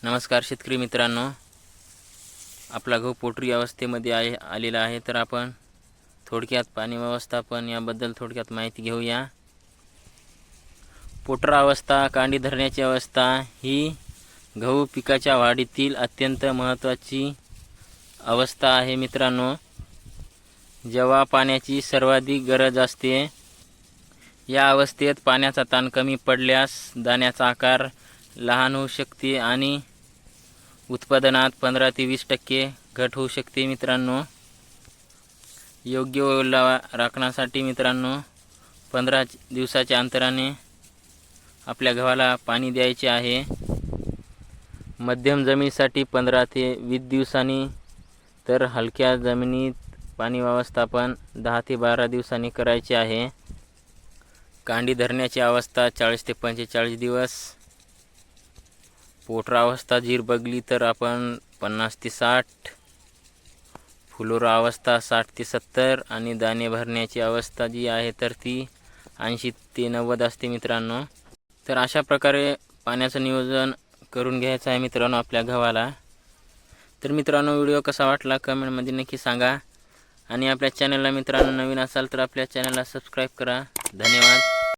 नमस्कार शेतकरी मित्रांनो, आपला गहू पोटरी अवस्थेमध्ये आलेला आहे। तर आपण थोडक्यात पाणी व्यवस्थापन याबद्दल थोडक्यात माहिती घेऊया। पोटरा अवस्था, कांडी धरण्याची अवस्था ही गहू पिकाच्या वाढीतील अत्यंत महत्त्वाची अवस्था आहे मित्रांनो। जेव्हा पाण्याची सर्वाधिक गरज असते, या अवस्थेत पाण्याचा ताण कमी पडल्यास दाण्याचा आकार लहान होऊ शकते आणि उत्पादनात 15 ते 20% घट होऊ शकते मित्रांनो। योग्य ओलावा राखण्यासाठी मित्रांनो 15 दिवसाच्या अंतराने आपल्या गव्हाला पाणी द्यायचे आहे। मध्यम जमिनीसाठी 15 ते 20 दिवसांनी, तर हलक्या जमिनीत पाणी व्यवस्थापन 10 ते 12 दिवसांनी करायचे आहे। कांडी धरण्याची अवस्था 40 ते 45 दिवस। पोटरा अवस्था जीर बगली तर आपण 50 ते 60, फुलोरा अवस्था 60 ते 70 आणि दाणे भरण्याची अवस्था जी आहे तर ती 80 ते 90 असते मित्रांनो। तर अशा प्रकारे पाण्याचं नियोजन करून घ्यायचं आहे मित्रांनो आपल्या गव्हाला। तर मित्रांनो, व्हिडिओ कसा वाटला कमेंटमध्ये नक्की सांगा आणि आपल्या चॅनलला मित्रांनो नवीन असाल तर आपल्या चॅनलला सबस्क्राईब करा। धन्यवाद।